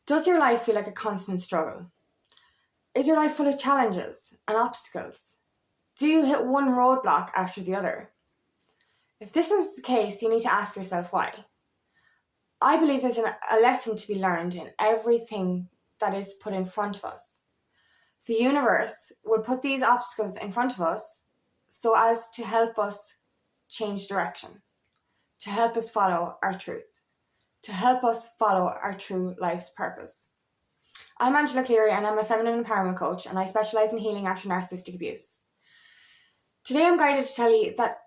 Does your life feel like a constant struggle? Is your life full of challenges and obstacles? Do you hit one roadblock after the other? If this is the case, you need to ask yourself why. I believe there's a lesson to be learned in everything that is put in front of us. The universe will put these obstacles in front of us so as to help us change direction, to help us follow our truth, to help us follow our true life's purpose. I'm Angela Cleary and I'm a feminine empowerment coach, and I specialise in healing after narcissistic abuse. Today I'm guided to tell you that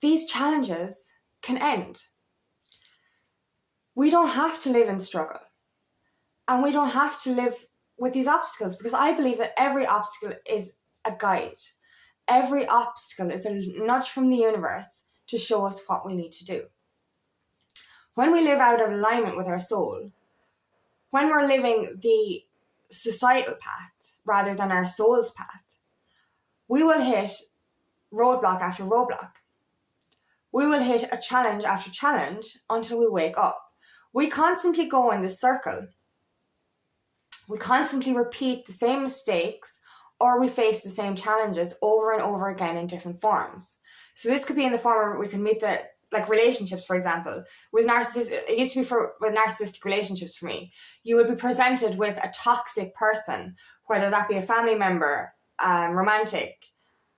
these challenges can end. We don't have to live in struggle, and we don't have to live with these obstacles, because I believe that every obstacle is a guide. Every obstacle is a nudge from the universe to show us what we need to do. When we live out of alignment with our soul, when we're living the societal path rather than our soul's path, we will hit roadblock after roadblock. We will hit a challenge after challenge until we wake up. We constantly go in this circle. We constantly repeat the same mistakes, or we face the same challenges over and over again in different forms. So this could be in the form where we can meet relationships, for example. With it used to be with narcissistic relationships for me. You would be presented with a toxic person, whether that be a family member, romantic,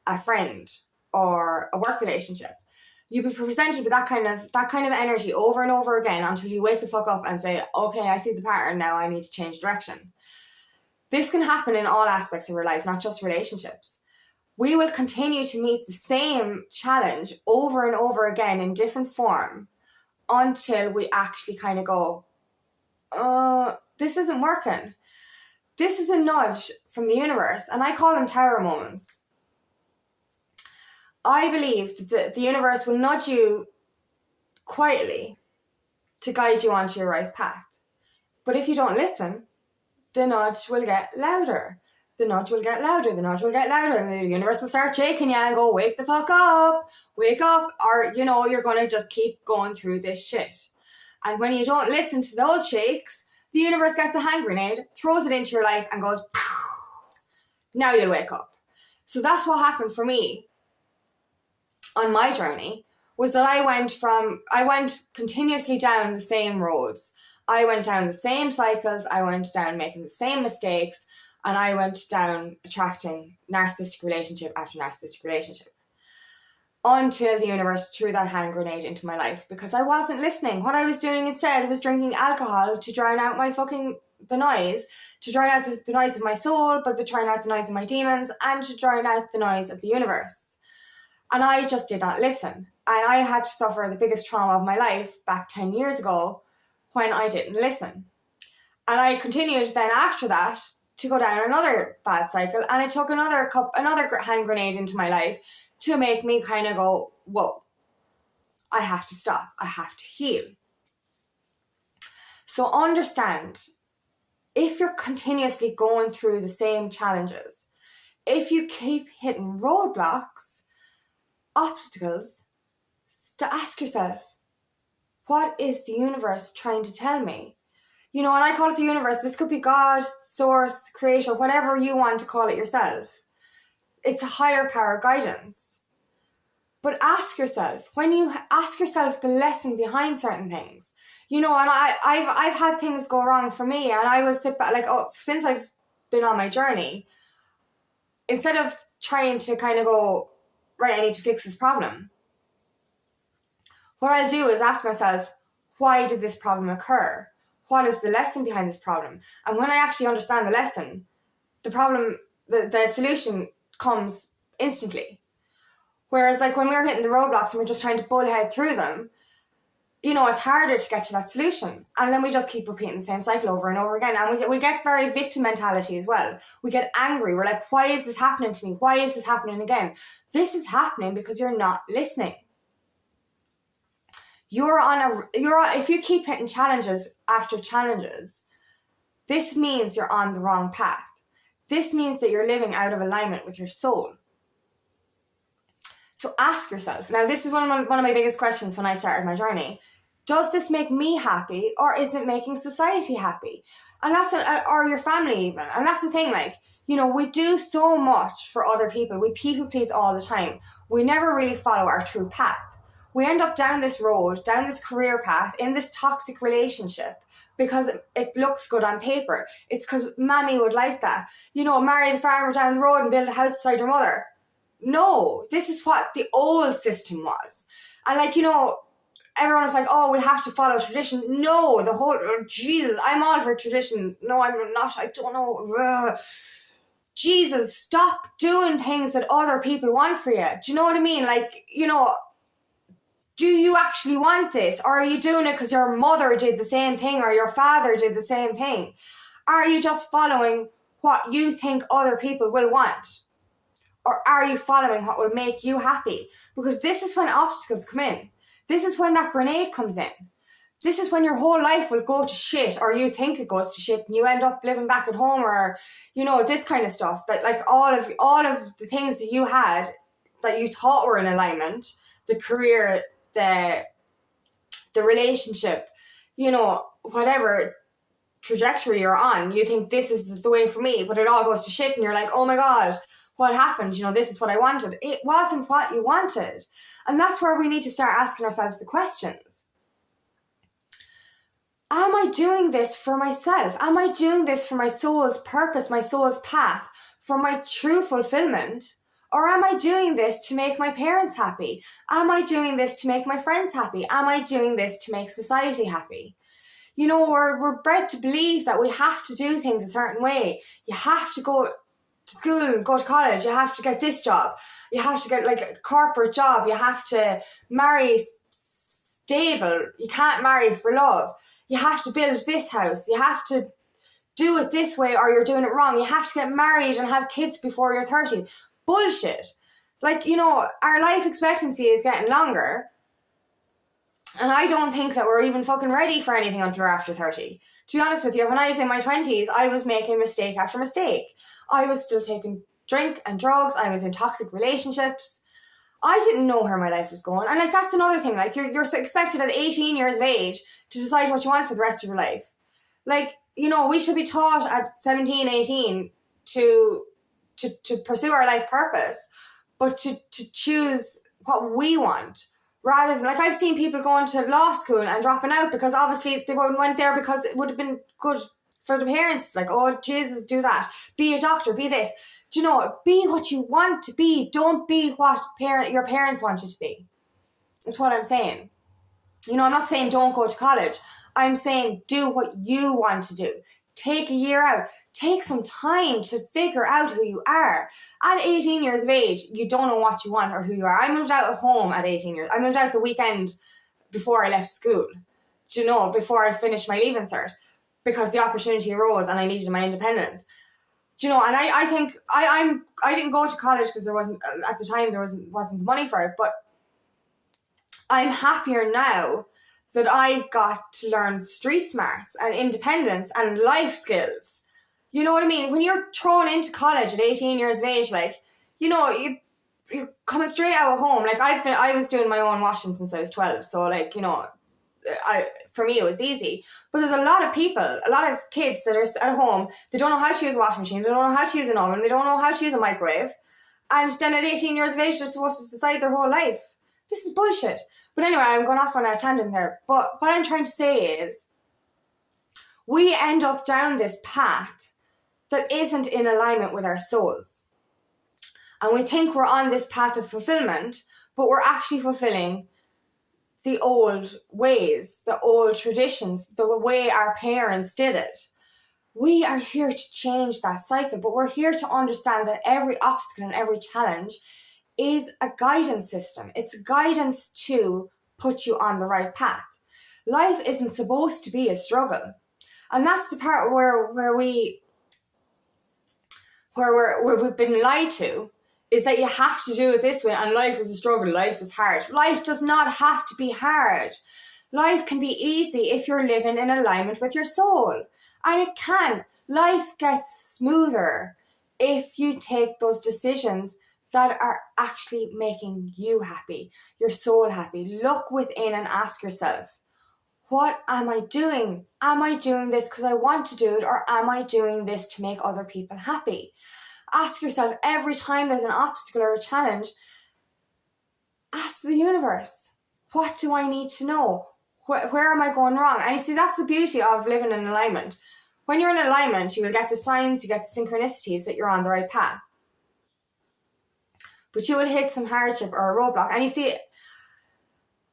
a friend, or a work relationship. You'd be presented with that kind of energy over and over again until you wake the fuck up and say, okay, I see the pattern now, I need to change direction. This can happen in all aspects of your life, not just relationships. We will continue to meet the same challenge over and over again in different form until we actually kind of go, this isn't working. This is a nudge from the universe, and I call them tower moments. I believe that the universe will nudge you quietly to guide you onto your right path. But if you don't listen, the nudge will get louder. The nudge will get louder, the nudge will get louder, and the universe will start shaking you and go, wake the fuck up, wake up, or, you're going to just keep going through this shit. And when you don't listen to those shakes, the universe gets a hand grenade, throws it into your life and goes, now you'll wake up. So that's what happened for me on my journey, was that I went continuously down the same roads. I went down the same cycles, I went down making the same mistakes, and I went down attracting narcissistic relationship after narcissistic relationship until the universe threw that hand grenade into my life, because I wasn't listening. What I was doing instead was drinking alcohol to drown out the noise, to drown out the noise of my soul, but to drown out the noise of my demons, and to drown out the noise of the universe. And I just did not listen. And I had to suffer the biggest trauma of my life back 10 years ago when I didn't listen. And I continued then after that to go down another bad cycle, and it took another hand grenade into my life to make me kind of go, whoa, I have to stop, I have to heal. So understand, if you're continuously going through the same challenges, if you keep hitting roadblocks, obstacles, to ask yourself, what is the universe trying to tell me? And I call it the universe. This could be God, source, creator, whatever you want to call it yourself. It's a higher power guidance. But ask yourself, when you ask yourself the lesson behind certain things, and I've had things go wrong for me, and I will sit back, since I've been on my journey, instead of trying to kind of go, right, I need to fix this problem, what I'll do is ask myself, why did this problem occur? What is the lesson behind this problem? And when I actually understand the lesson, the problem, the solution comes instantly. Whereas when we're hitting the roadblocks and we're just trying to bullhead through them, it's harder to get to that solution. And then we just keep repeating the same cycle over and over again. And we get very victim mentality as well. We get angry. We're like, why is this happening to me? Why is this happening again? This is happening because you're not listening. If you keep hitting challenges after challenges, this means you're on the wrong path. This means that you're living out of alignment with your soul. So ask yourself, now this is one of my biggest questions when I started my journey. Does this make me happy, or is it making society happy? And or your family even. And that's the thing, like, we do so much for other people. We people please all the time. We never really follow our true path. We end up down this road, down this career path, in this toxic relationship because it looks good on paper. It's because mammy would like that. Marry the farmer down the road and build a house beside your mother. No, this is what the old system was. And everyone is like, oh, we have to follow tradition. No, Jesus, I'm all for traditions. No, I'm not. I don't know. Ugh. Jesus, stop doing things that other people want for you. Do you know what I mean? Do you actually want this? Or are you doing it because your mother did the same thing or your father did the same thing? Are you just following what you think other people will want? Or are you following what will make you happy? Because this is when obstacles come in. This is when that grenade comes in. This is when your whole life will go to shit, or you think it goes to shit, and you end up living back at home, or this kind of stuff. That all of the things that you had that you thought were in alignment, the career, the relationship, whatever trajectory you're on, you think this is the way for me, but it all goes to shit, and you're like, oh my God, what happened? This is what I wanted. It wasn't what you wanted. And that's where we need to start asking ourselves the questions. Am I doing this for myself? Am I doing this for my soul's purpose, my soul's path, for my true fulfillment? Or am I doing this to make my parents happy? Am I doing this to make my friends happy? Am I doing this to make society happy? We're bred to believe that we have to do things a certain way. You have to go to school, go to college. You have to get this job. You have to get a corporate job. You have to marry stable. You can't marry for love. You have to build this house. You have to do it this way or you're doing it wrong. You have to get married and have kids before you're 30. Bullshit. Our life expectancy is getting longer. And I don't think that we're even fucking ready for anything until we're after 30. To be honest with you, when I was in my 20s, I was making mistake after mistake. I was still taking drink and drugs. I was in toxic relationships. I didn't know where my life was going. And that's another thing. You're expected at 18 years of age to decide what you want for the rest of your life. We should be taught at 17, 18 to pursue our life purpose, but to choose what we want. Rather than, I've seen people going to law school and dropping out because obviously they went there because it would have been good for the parents. Oh, Jesus, do that. Be a doctor, be this. Do be what you want to be. Don't be what your parents want you to be. That's what I'm saying. I'm not saying don't go to college. I'm saying do what you want to do. Take a year out. Take some time to figure out who you are. At 18 years of age, you don't know what you want or who you are. I moved out of home at 18 years. I moved out the weekend before I left school. Before I finished my leaving cert. Because the opportunity arose and I needed my independence. And I think I didn't go to college because there wasn't the money for it, but I'm happier now that I got to learn street smarts and independence and life skills. You know what I mean? When you're thrown into college at 18 years of age, you're coming straight out of home. I was doing my own washing since I was 12, so for me it was easy. But there's a lot of kids that are at home, they don't know how to use a washing machine, they don't know how to use an oven, they don't know how to use a microwave, and then at 18 years of age they're supposed to decide their whole life. This is bullshit. But anyway, I'm going off on a tangent there. But what I'm trying to say is, we end up down this path that isn't in alignment with our souls. And we think we're on this path of fulfillment, but we're actually fulfilling the old ways, the old traditions, the way our parents did it. We are here to change that cycle, but we're here to understand that every obstacle and every challenge is a guidance system. It's guidance to put you on the right path. Life isn't supposed to be a struggle. And that's the part where we've been lied to, is that you have to do it this way and life is a struggle, life is hard. Life does not have to be hard. Life can be easy if you're living in alignment with your soul. And it can. Life gets smoother if you take those decisions that are actually making you happy, your soul happy. Look within and ask yourself, what am I doing? Am I doing this because I want to do it, or am I doing this to make other people happy? Ask yourself every time there's an obstacle or a challenge, ask the universe, what do I need to know? Where am I going wrong? And you see, that's the beauty of living in alignment. When you're in alignment, you will get the signs, you get the synchronicities that you're on the right path. But you will hit some hardship or a roadblock. And you see,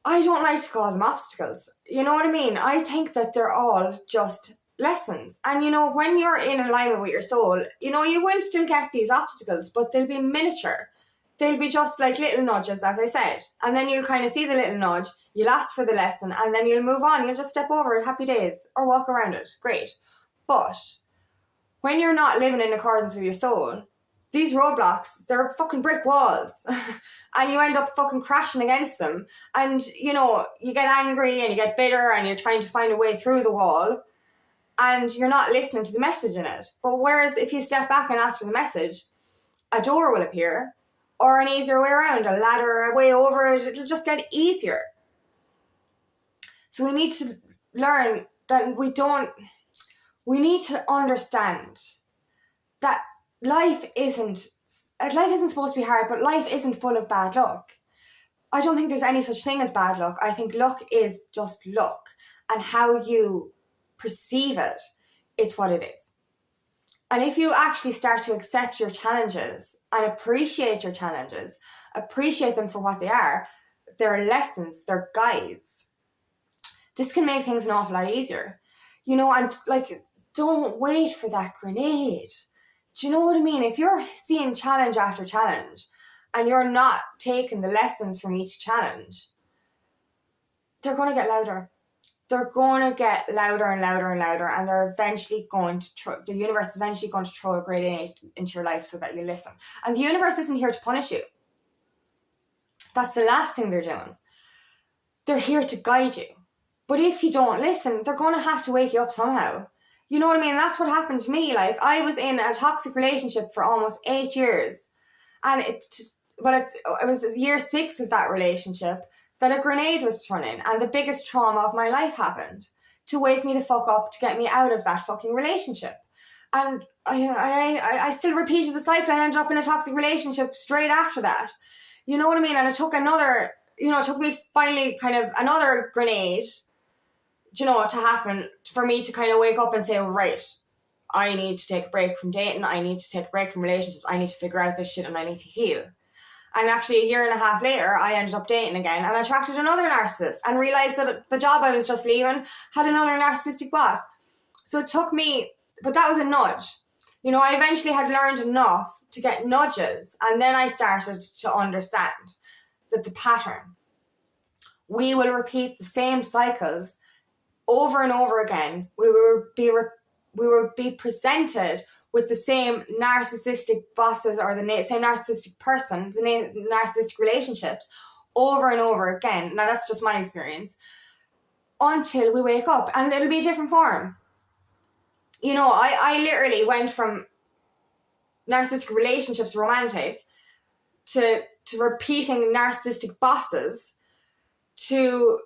I don't like to call them obstacles. You know what I mean? I think that they're all just lessons. And when you're in alignment with your soul, you will still get these obstacles, but they'll be miniature. They'll be just like little nudges, as I said. And then you'll kind of see the little nudge, you'll ask for the lesson, and then you'll move on. You'll just step over it, happy days, or walk around it. Great. But when you're not living in accordance with your soul, these roadblocks, they're fucking brick walls. And you end up fucking crashing against them. And, you get angry and you get bitter and you're trying to find a way through the wall. And you're not listening to the message in it. But whereas if you step back and ask for the message, a door will appear, or an easier way around, a ladder, a way over it, it'll just get easier. So we need to learn that we need to understand that life isn't supposed to be hard, but life isn't full of bad luck. I don't think there's any such thing as bad luck. I think luck is just luck, and how you perceive it is what it is. And if you actually start to accept your challenges and appreciate your challenges, appreciate them for what they are, they're lessons, they're guides, this can make things an awful lot easier. And don't wait for that grenade. Do you know what I mean? If you're seeing challenge after challenge and you're not taking the lessons from each challenge, they're going to get louder. They're going to get louder and louder and louder, and they're eventually the universe is eventually going to throw a grenade into your life so that you listen. And the universe isn't here to punish you. That's the last thing they're doing. They're here to guide you. But if you don't listen, they're going to have to wake you up somehow. You know what I mean? That's what happened to me. I was in a toxic relationship for almost 8 years. And it was year 6 of that relationship that a grenade was thrown in, and the biggest trauma of my life happened to wake me the fuck up, to get me out of that fucking relationship. And I still repeated the cycle. I ended up in a toxic relationship straight after that. You know what I mean? And it took it took me finally kind of another grenade, to happen for me to kind of wake up and say, right, I need to take a break from dating. I need to take a break from relationships. I need to figure out this shit and I need to heal. And actually a year and a half later, I ended up dating again and attracted another narcissist and realised that the job I was just leaving had another narcissistic boss. So it took me, but that was a nudge. I eventually had learned enough to get nudges, and then I started to understand that the pattern, we will repeat the same cycles over and over again. We will be presented with the same narcissistic bosses or the same narcissistic person, the narcissistic relationships over and over again. Now that's just my experience. Until we wake up, and it'll be a different form. I literally went from narcissistic relationships, romantic, to repeating narcissistic bosses, to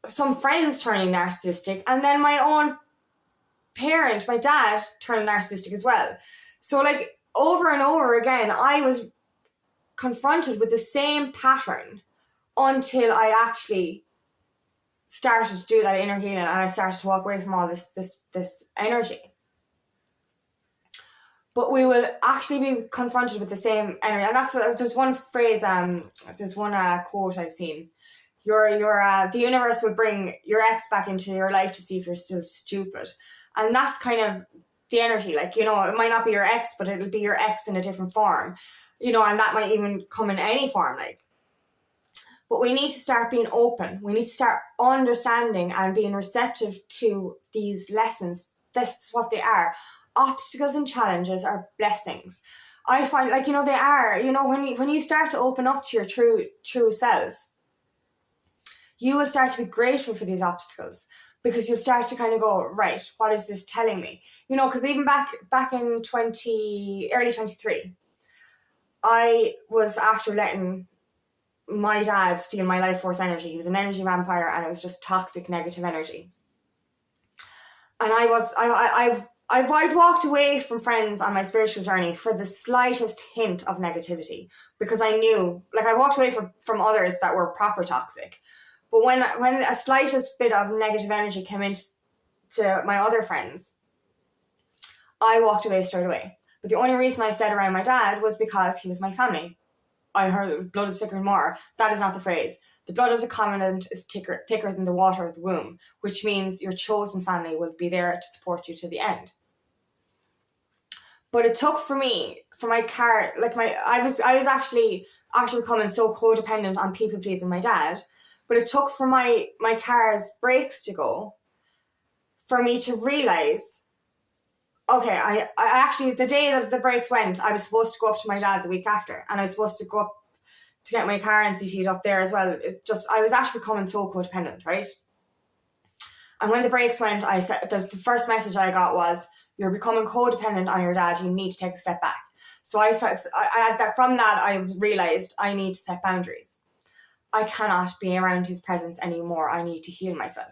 some friends turning narcissistic, and then my own parent, my dad, turned narcissistic as well. So over and over again, I was confronted with the same pattern until I actually started to do that inner healing, and I started to walk away from all this energy. But we will actually be confronted with the same energy, and there's one phrase, there's one quote I've seen. The universe will bring your ex back into your life to see if you're still stupid. And that's kind of the energy. It might not be your ex, but it'll be your ex in a different form. And that might even come in any form, But we need to start being open. We need to start understanding and being receptive to these lessons. This is what they are. Obstacles and challenges are blessings. I find, they are. When you start to open up to your true self, you will start to be grateful for these obstacles, because you'll start to kind of go, right, what is this telling me? Because even back in early 23, I was after letting my dad steal my life force energy. He was an energy vampire, and it was just toxic, negative energy. And I'd walked away from friends on my spiritual journey for the slightest hint of negativity, because I knew, like, I walked away from others that were proper toxic. But when a slightest bit of negative energy came into my other friends, I walked away straight away. But the only reason I stayed around my dad was because he was my family. I heard blood is thicker than water. That is not the phrase. The blood of the covenant is thicker than the water of the womb, which means your chosen family will be there to support you to the end. But it took for me, for my car, like I was actually, after becoming so codependent on people pleasing my dad, but it took for my car's brakes to go for me to realise, okay, I actually, the day that the brakes went, I was supposed to go up to my dad the week after, and I was supposed to go up to get my car and seated up there as well. I was actually becoming so codependent, right? And when the brakes went, I said, the first message I got was, you're becoming codependent on your dad, you need to take a step back. So from that, I realised I need to set boundaries. I cannot be around his presence anymore. I need to heal myself.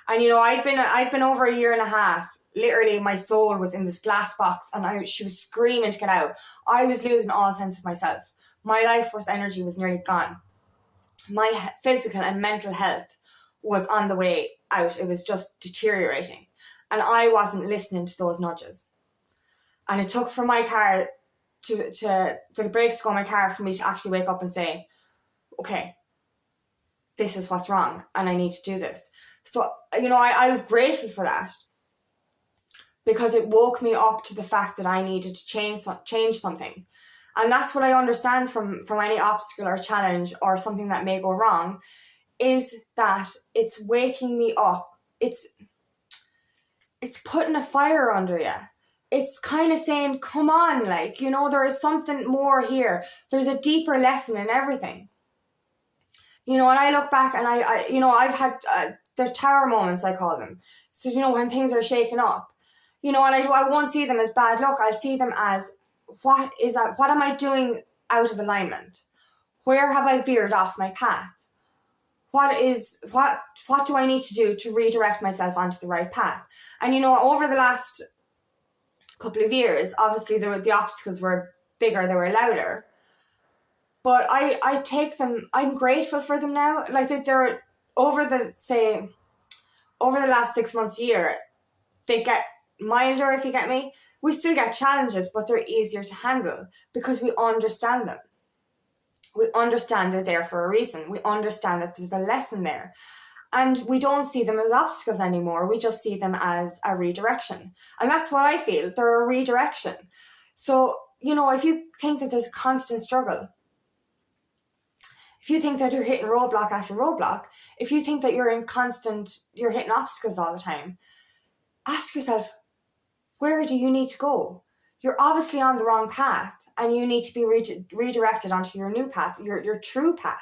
And I'd been over a year and a half. Literally, my soul was in this glass box, and she was screaming to get out. I was losing all sense of myself. My life force energy was nearly gone. My physical and mental health was on the way out. It was just deteriorating. And I wasn't listening to those nudges. And it took for my car the brakes to go on my car for me to actually wake up and say, okay, this is what's wrong, and I need to do this. So, I was grateful for that, because it woke me up to the fact that I needed to change something. And that's what I understand from any obstacle or challenge or something that may go wrong, is that it's waking me up. It's putting a fire under you. It's kind of saying, come on, there is something more here. There's a deeper lesson in everything. And I look back and I've had the tower moments, I call them. So, when things are shaking up, and I won't see them as bad luck. I see them as, what am I doing out of alignment? Where have I veered off my path? What do I need to do to redirect myself onto the right path? And over the last couple of years, obviously the obstacles were bigger, they were louder. But I take them, I'm grateful for them now. Like, they're over the last 6 months, year, they get milder, if you get me. We still get challenges, but they're easier to handle because we understand them. We understand they're there for a reason. We understand that there's a lesson there. And we don't see them as obstacles anymore. We just see them as a redirection. And that's what I feel. They're a redirection. So, if you think that there's a constant struggle, if you think that you're hitting roadblock after roadblock, if you think that you're hitting obstacles all the time, ask yourself, where do you need to go? You're obviously on the wrong path, and you need to be redirected onto your new path, your true path.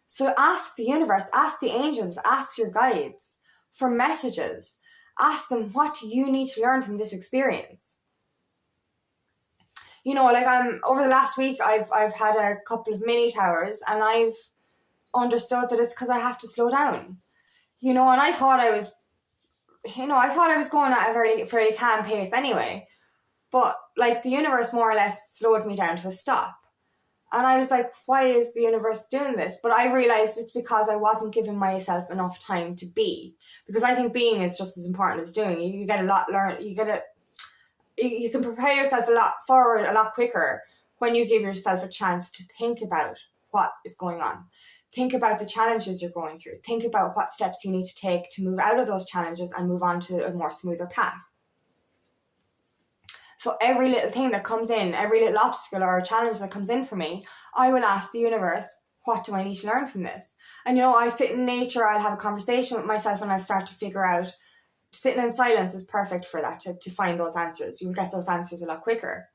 So ask the universe, ask the angels, ask your guides for messages. Ask them, what do you need to learn from this experience? Over the last week, I've had a couple of mini towers, and I've understood that it's because I have to slow down. And I thought I was going at a fairly calm pace anyway. But the universe more or less slowed me down to a stop. And I was like, why is the universe doing this? But I realized it's because I wasn't giving myself enough time to be. Because I think being is just as important as doing. You get a lot learned. You can prepare yourself a lot forward a lot quicker when you give yourself a chance to think about what is going on. Think about the challenges you're going through. Think about what steps you need to take to move out of those challenges and move on to a more smoother path. So every little thing that comes in, every little obstacle or challenge that comes in for me, I will ask the universe, what do I need to learn from this? And I sit in nature, I'll have a conversation with myself, and I start to figure out, sitting in silence is perfect for that, to find those answers. You'll get those answers a lot quicker.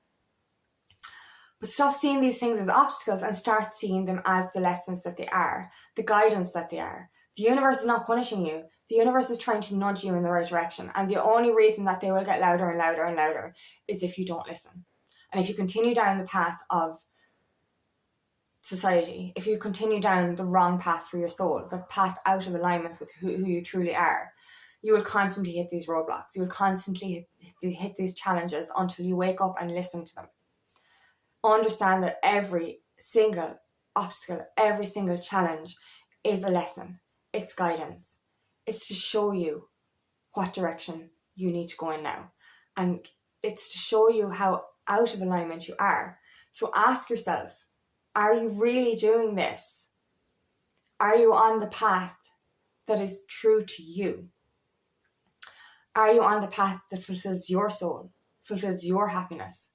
But stop seeing these things as obstacles and start seeing them as the lessons that they are, the guidance that they are. The universe is not punishing you. The universe is trying to nudge you in the right direction. And the only reason that they will get louder and louder and louder is if you don't listen. And if you continue down the path of society, if you continue down the wrong path for your soul, the path out of alignment with who you truly are, you will constantly hit these roadblocks. You will constantly hit these challenges until you wake up and listen to them. Understand that every single obstacle, every single challenge is a lesson. It's guidance. It's to show you what direction you need to go in now. And it's to show you how out of alignment you are. So ask yourself, are you really doing this? Are you on the path that is true to you? Are you on the path that fulfills your soul, fulfills your happiness?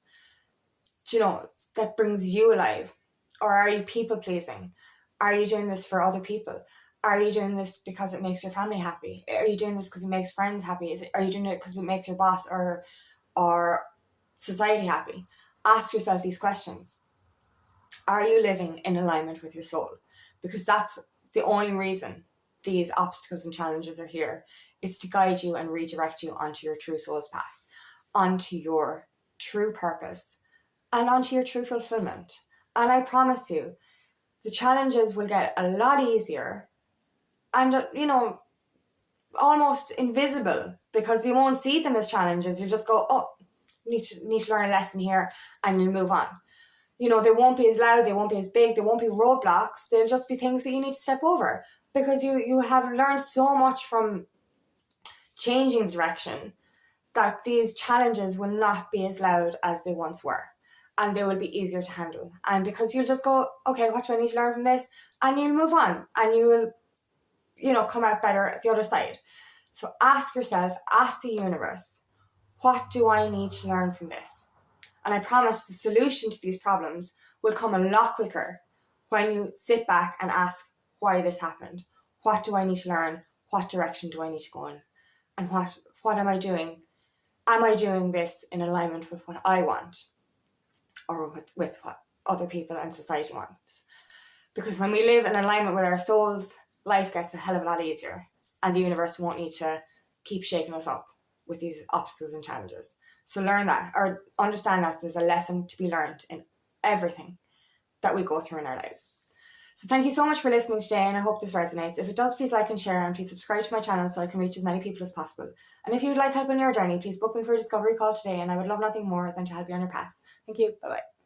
That brings you alive? Or are you people pleasing? Are you doing this for other people? Are you doing this because it makes your family happy? Are you doing this because it makes friends happy? Are you doing it because it makes your boss or society happy? Ask yourself these questions. Are you living in alignment with your soul? Because that's the only reason these obstacles and challenges are here, is to guide you and redirect you onto your true soul's path, onto your true purpose, and onto your true fulfillment. And I promise you, the challenges will get a lot easier and, almost invisible, because you won't see them as challenges. You just go, oh, need to learn a lesson here, and you'll move on. They won't be as loud, they won't be as big, they won't be roadblocks. They'll just be things that you need to step over, because you have learned so much from changing direction that these challenges will not be as loud as they once were, and they will be easier to handle. And because you'll just go, okay, what do I need to learn from this? And you'll move on, and you will, come out better at the other side. So ask yourself, ask the universe, what do I need to learn from this? And I promise the solution to these problems will come a lot quicker when you sit back and ask why this happened. What do I need to learn? What direction do I need to go in? And what am I doing? Am I doing this in alignment with what I want? Or with what other people and society wants? Because when we live in alignment with our souls, life gets a hell of a lot easier. And the universe won't need to keep shaking us up with these obstacles and challenges. So learn that, or understand that there's a lesson to be learned in everything that we go through in our lives. So thank you so much for listening today, and I hope this resonates. If it does, please like and share, and please subscribe to my channel so I can reach as many people as possible. And if you would like help on your journey, please book me for a discovery call today, and I would love nothing more than to help you on your path. Thank you. Bye-bye.